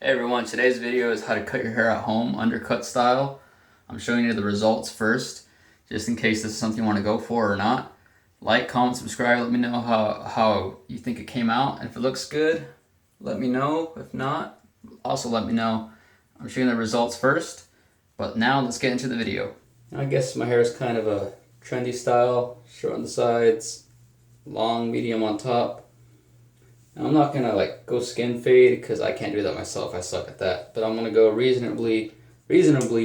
Hey everyone, today's video is how to cut your hair at home, undercut style. I'm showing you the results first, just in case this is something you want to go for or not. Like, comment, subscribe, let me know how you think it came out. And if it looks good, let me know. If not, also let me know. I'm showing the results first, but now let's get into the video. I guess my hair is kind of a trendy style, short on the sides, long, medium on top. Now, I'm not gonna go skin fade because I can't do that myself. I suck at that. But I'm gonna go reasonably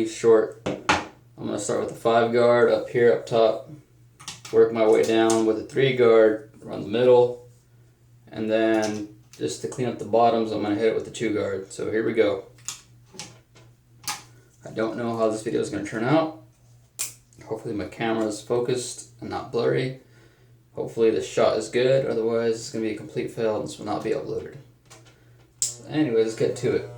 short. I'm gonna start with the 5 guard up here up top, work my way down with a 3 guard around the middle, and then just to clean up the bottoms, I'm gonna hit it with the 2 guard. So here we go. I don't know how this video is gonna turn out. Hopefully my camera is focused and not blurry. Hopefully this shot is good, otherwise it's going to be a complete fail and this will not be uploaded. Anyway, let's get to it.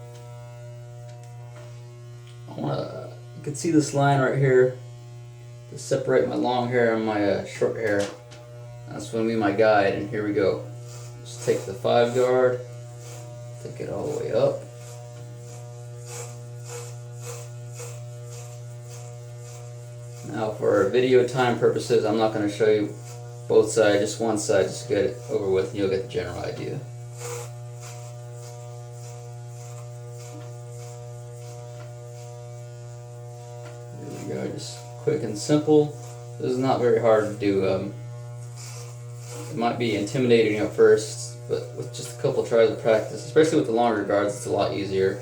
You can see this line right here to separate my long hair and my short hair. That's going to be my guide, and here we go. Just take the 5 guard, take it all the way up. Now for video time purposes, I'm not going to show you both sides, just one side, just get it over with and you'll get the general idea. There we go, just quick and simple. This is not very hard to do. It might be intimidating at first, but with just a couple tries of practice, especially with the longer guards, it's a lot easier.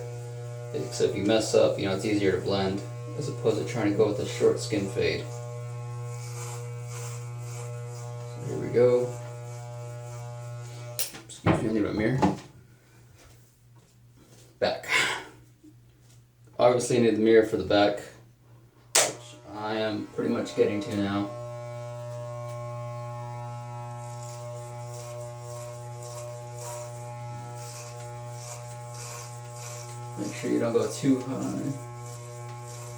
Except if you mess up, it's easier to blend as opposed to trying to go with a short skin fade. Here we go. Excuse me, I need my mirror. Back. Obviously I need the mirror for the back, which I am pretty much getting to now. Make sure you don't go too high.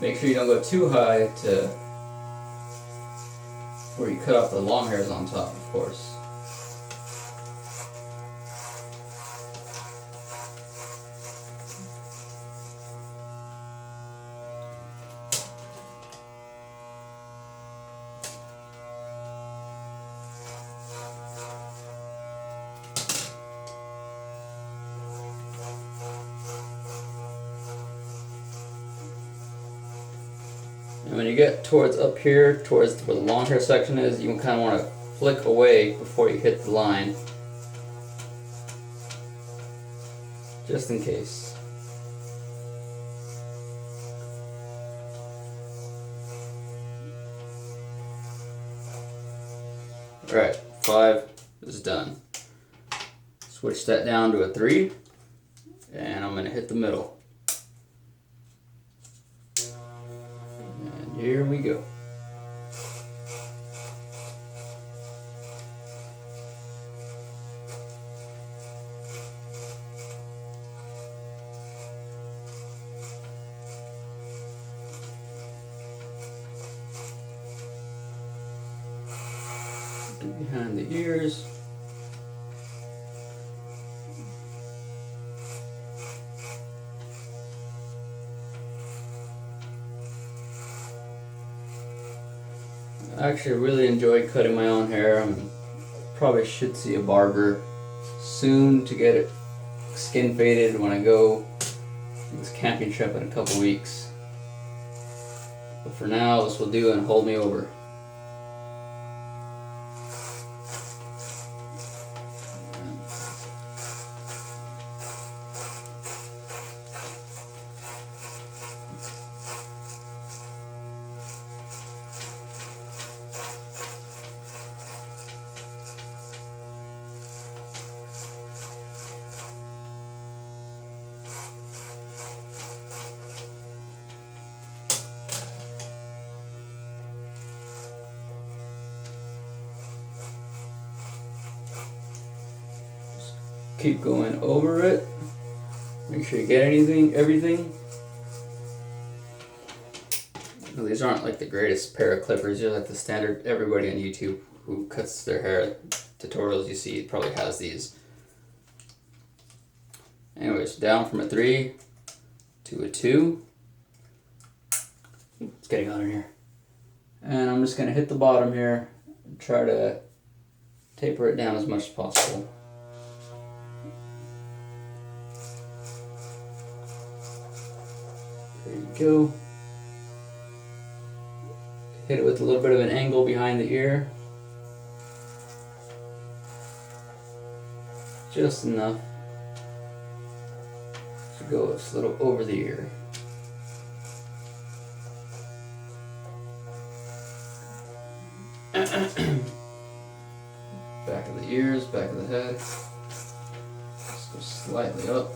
Make sure you don't go too high to where you cut off the long hairs on top, of course. And when you get towards up here, towards where the long hair section is, you kind of want to flick away before you hit the line, just in case. Alright, 5 is done. Switch that down to a 3, and I'm going to hit the middle. Here we go. Behind the ears. I actually really enjoy cutting my own hair. I probably should see a barber soon to get it skin faded when I go on this camping trip in a couple weeks. But for now, this will do and hold me over. Keep going over it. Make sure you get everything. Well, these aren't like the greatest pair of clippers. They're like the standard, everybody on YouTube who cuts their hair tutorials you see probably has these. Anyways, down from a 3 to a 2. It's getting hot in here. And I'm just going to hit the bottom here and try to taper it down as much as possible. There you go. Hit it with a little bit of an angle behind the ear. Just enough to go a little over the ear. Back of the ears, back of the head. Just go slightly up.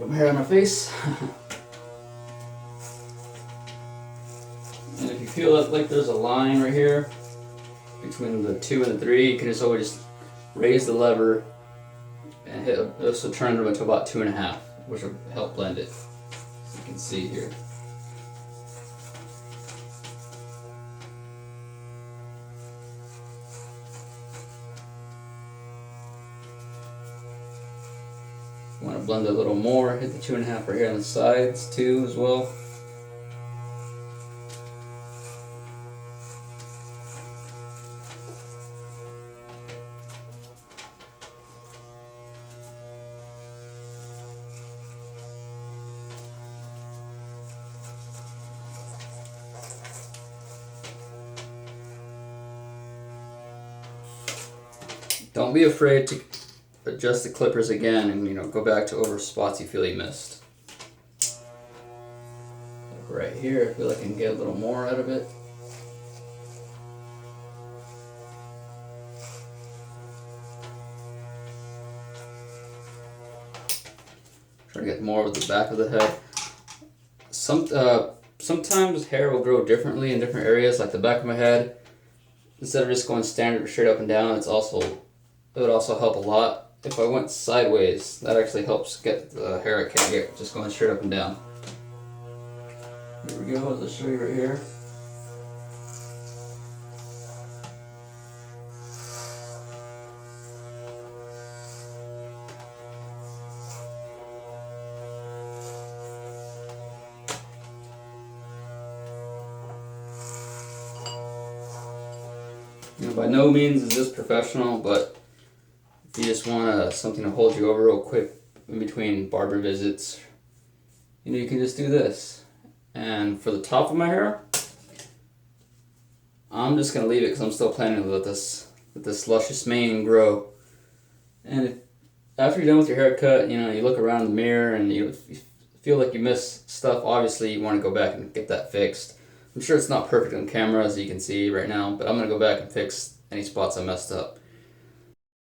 Got my hair on my face. And if you feel like there's a line right here between the 2 and the 3, you can just always just raise the lever and hit. This will turn it into about 2.5, which will help blend it. As you can see here. Want to blend it a little more, hit the 2.5 right here on the sides too as well. Don't be afraid to adjust the clippers again and go back to over spots you feel you missed. Like right here, I feel like I can get a little more out of it. Try to get more with the back of the head. Sometimes hair will grow differently in different areas, like the back of my head. Instead of just going standard straight up and down, it would also help a lot if I went sideways. That actually helps get the hair I can't get just going straight up and down. Here we go, I'll show you right here. By no means is this professional, but if you just want something to hold you over real quick in between barber visits, you can just do this. And for the top of my hair, I'm just going to leave it because I'm still planning to let this luscious mane grow. And after you're done with your haircut, you look around in the mirror and you feel like you miss stuff. Obviously, you want to go back and get that fixed. I'm sure it's not perfect on camera as you can see right now, but I'm going to go back and fix any spots I messed up.